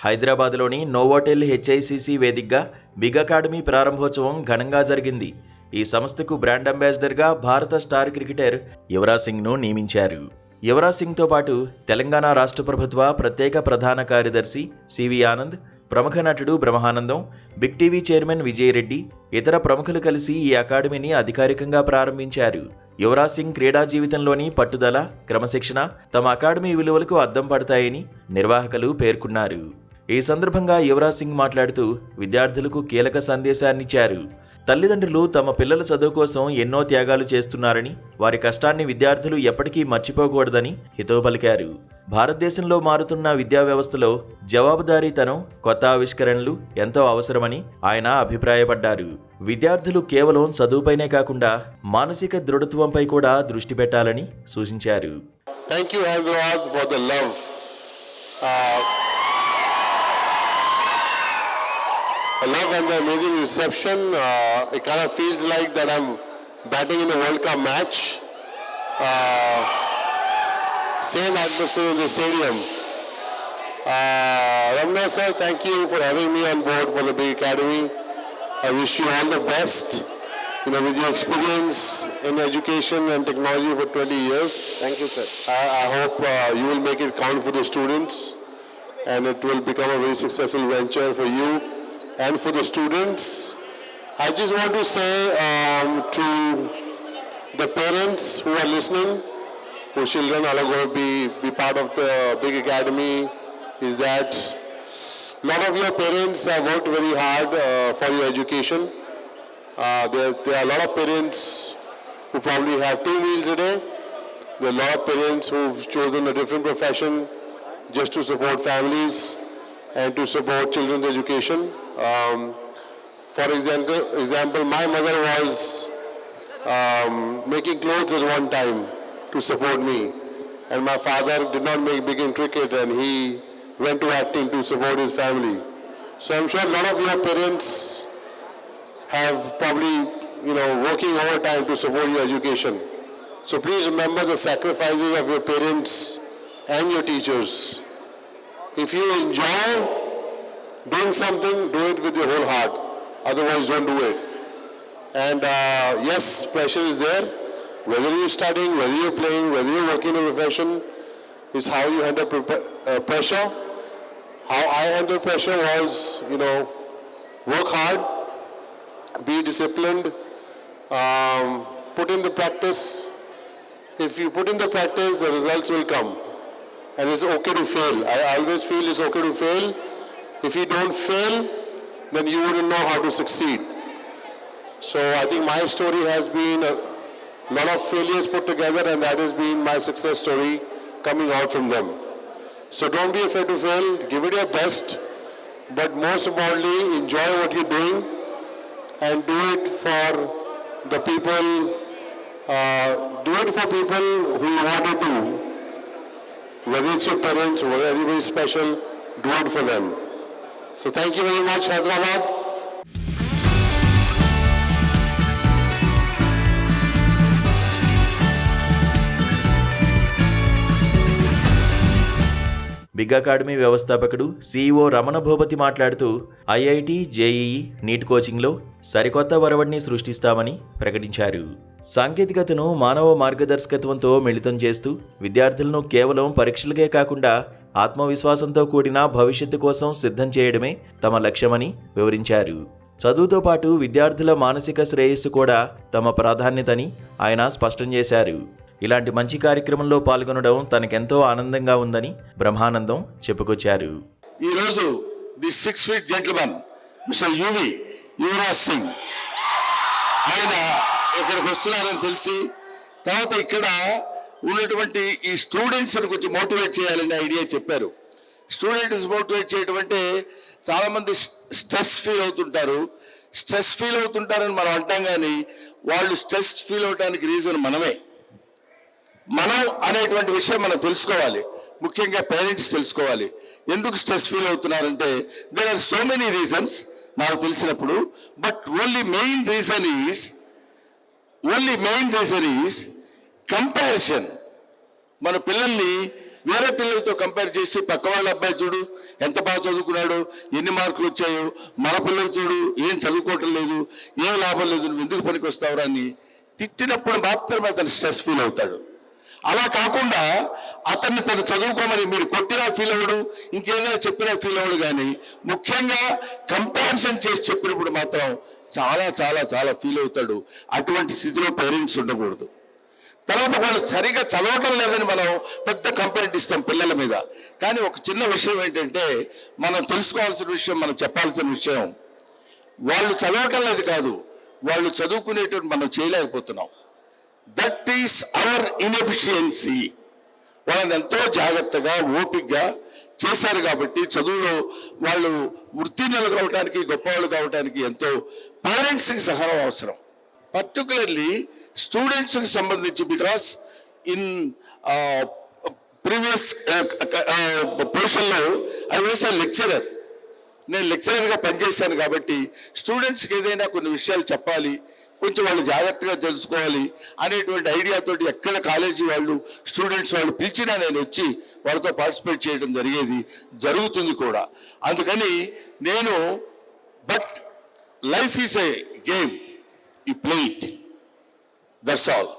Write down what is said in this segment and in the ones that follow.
హైదరాబాద్లోని Novotel HICC వేదికగా big academy ప్రారంభోత్సవం ఘనంగా జరిగింది. ఈ సంస్థకు బ్రాండ్ అంబాసిడర్గా భారత స్టార్ క్రికెటర్ యువరాజ్ సింగ్ను నియమించారు. యువరాజ్ సింగ్తో పాటు తెలంగాణ రాష్ట్ర ప్రభుత్వ ప్రత్యేక ప్రధాన కార్యదర్శి సివి ఆనంద్, ప్రముఖ నటుడు Brahmanandam, big TV chairman Vijaya Reddy, ఇతర ప్రముఖులు కలిసి ఈ అకాడమీని అధికారికంగా ప్రారంభించారు. యువరాజ్ సింగ్ క్రీడా జీవితంలోని పట్టుదల, క్రమశిక్షణ తమ అకాడమీ విలువలకు అద్దం పడతాయని నిర్వాహకులు పేర్కొన్నారు. ఈ సందర్భంగా యువరాజ్ సింగ్ మాట్లాడుతూ విద్యార్థులకు కీలక సందేశాన్నిచ్చారు. తల్లిదండ్రులు తమ పిల్లల చదువు కోసం ఎన్నో త్యాగాలు చేస్తున్నారని, వారి కష్టాన్ని విద్యార్థులు ఎప్పటికీ మర్చిపోకూడదని హితవు పలికారు. భారతదేశంలో మారుతున్న విద్యా వ్యవస్థలో జవాబుదారీతనం, కొత్త ఆవిష్కరణలు ఎంతో అవసరమని ఆయన అభిప్రాయపడ్డారు. విద్యార్థులు కేవలం చదువుపైనే కాకుండా మానసిక దృఢత్వంపై కూడా దృష్టి పెట్టాలని సూచించారు. Thank you Hyderabad for the love. I love and the amazing reception. It kind of feels like that I'm batting in a World Cup match. Same atmosphere as the stadium. Ramna sir, thank you for having me on board for the Big Academy. I wish you all the best. With your experience in education and technology for 20 years. Thank you, sir. I hope you will make it count for the students, and it will become a very successful venture for you and for the students. I just want to say to the parents who are listening, whose children are going to be part of the Big Academy, is that a lot of your parents have worked very hard for your education. There are a lot of parents who probably have 2 meals a day. There are a lot of parents who've chosen a different profession just to support families and to support children's education. For example, my mother was making clothes at one time to support me, and my father did not make big in cricket, and he went to acting to support his family. So I'm sure a lot of your parents have probably, working overtime to support your education. So please remember the sacrifices of your parents and your teachers. If you enjoy doing something, do it with your whole heart. Otherwise, don't do it. And yes, pressure is there. Whether you're studying, whether you're playing, whether you're working in a profession, is how you handle pressure. How I handle pressure was, work hard, be disciplined, put in the practice. If you put in the practice, the results will come. And it's okay to fail. I always feel it's okay to fail. If you don't fail, then you wouldn't know how to succeed. So I think my story has been a lot of failures put together, and that has been my success story coming out from them. So don't be afraid to fail, give it your best, but most importantly, enjoy what you're doing and do it for the people, do it for people who you want to do. Whether it's your parents, whether anybody special, do it for them. So thank you very much, Hyderabad. Big academy వ్యవస్థాపకుడు CEO Ramana Bhupathi మాట్లాడుతూ IIT, JEE, neat కోచింగ్లో సరికొత్త ఒరవడిని సృష్టిస్తామని ప్రకటించారు. సాంకేతికతను మానవ మార్గదర్శకత్వంతో మిళితం చేస్తూ విద్యార్థులను కేవలం పరీక్షలకే కాకుండా ఆత్మవిశ్వాసంతో కూడిన భవిష్యత్తు కోసం సిద్ధం చేయడమే తమ లక్ష్యమని వివరించారు. చదువుతో పాటు విద్యార్థుల మానసిక శ్రేయస్సు కూడా తమ ప్రాధాన్యతని ఆయన స్పష్టం చేశారు. ఇలాంటి మంచి కార్యక్రమంలో పాల్గొనడం తనకెంతో ఆనందంగా ఉందని బ్రహ్మానందం చెప్పుకొచ్చారు. ఈరోజు the 6 feet gentleman mister Yuvraj Singh ఆయన ఇక్కడికి వస్తున్నారని తెలిసి, తర్వాత ఇక్కడ ఉన్నటువంటి ఈ స్టూడెంట్స్ కొంచెం మోటివేట్ చేయాలనే ఐడియా చెప్పారు. స్టూడెంట్స్ మోటివేట్ చేయడం అంటే చాలామంది స్ట్రెస్ ఫీల్ అవుతుంటారని మనం అంటాం, కానీ వాళ్ళు స్ట్రెస్ ఫీల్ అవడానికి రీజన్ మనం అనేటువంటి విషయం మనం తెలుసుకోవాలి. ముఖ్యంగా పేరెంట్స్ తెలుసుకోవాలి. ఎందుకు స్ట్రెస్ ఫీల్ అవుతున్నారంటే there are so many reasons నాకు తెలిసినప్పుడు, but only main reason is comparison. మన పిల్లల్ని వేరే పిల్లలతో కంపేర్ చేసి పక్క వాళ్ళ అబ్బాయి చూడు ఎంత బాగా చదువుకున్నాడు, ఎన్ని మార్కులు వచ్చాయో, మన పిల్లలు చూడు ఏం చదువుకోవటం లేదు, ఏం లాభం లేదు, నువ్వు ఎందుకు పనికి వస్తావురా అని తిట్టినప్పుడు మాత్రమే అతను స్ట్రెస్ ఫీల్ అవుతాడు. అలా కాకుండా అతన్ని తను చదువుకోమని మీరు కొట్టినా ఫీల్ అవ్వడు, ఇంకేదైనా చెప్పినా ఫీల్ అవ్వడు. కానీ ముఖ్యంగా కంపారిజన్ చేసి చెప్పినప్పుడు మాత్రం చాలా చాలా చాలా ఫీల్ అవుతాడు. అటువంటి స్థితిలో పేరెంట్స్ ఉండకూడదు. తర్వాత వాళ్ళు సరిగా చదవటం లేదని మనం పెద్ద కంప్లైంట్ ఇస్తాం పిల్లల మీద. కానీ ఒక చిన్న విషయం ఏంటంటే, మనం తెలుసుకోవాల్సిన విషయం, మనం చెప్పాల్సిన విషయం, వాళ్ళు చదవటం లేదు కాదు, వాళ్ళు చదువుకునేటువంటి మనం చేయలేకపోతున్నాం. That is our inefficiency. వాళ్ళని ఎంతో జాగ్రత్తగా ఓపికగా చేశారు కాబట్టి చదువులో వాళ్ళు ఉత్తీర్ణులు కావడానికి, గొప్పవాళ్ళు కావడానికి ఎంతో పేరెంట్స్కి సహనం అవసరం. పర్టికులర్లీ స్టూడెంట్స్కి సంబంధించి, బికాస్ ఇన్ ప్రీవియస్ పొజిషన్లో ఐ వాస్ ఎ లెక్చరర్. నేను లెక్చరర్గా పనిచేశాను కాబట్టి స్టూడెంట్స్కి ఏదైనా కొన్ని విషయాలు చెప్పాలి, కొంచెం వాళ్ళు జాగ్రత్తగా తెలుసుకోవాలి అనేటువంటి ఐడియాతోటి ఎక్కడ కాలేజీ వాళ్ళు స్టూడెంట్స్ వాళ్ళు పిలిచినా నేను వచ్చి వాళ్ళతో పార్టిసిపేట్ చేయడం జరుగుతుంది కూడా. అందుకని నేను but life is a game, you play it, that's all.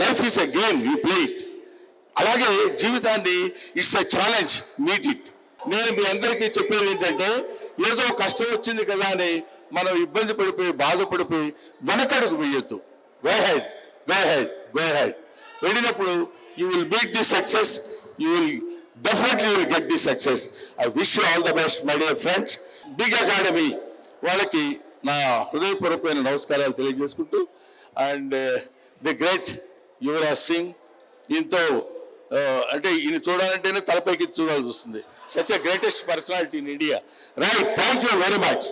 Life is a game, you play it. అలాగే జీవితాన్ని it's a challenge, meet it. నేను మీ అందరికీ చెప్పేది ఏంటంటే, ఏదో కష్టం వచ్చింది కదా అని మనం ఇబ్బంది పడిపోయి బాధపడిపోయి వెనకడుగు వేయొద్దు. Go ahead, go ahead, go ahead. వెళ్ళినప్పుడు you will meet the success, you will definitely will get the success. I wish you all the best my dear friends. Big academy వాళ్ళకి నా హృదయపూర్వకమైన నమస్కారాలు తెలియజేసుకుంటూ, and the great Yuvraj Singh, దీంతో అంటే ఈయన చూడాలంటేనే తలపైకి చూడాల్సి వస్తుంది. Such a greatest personality in India. Right, thank you very much.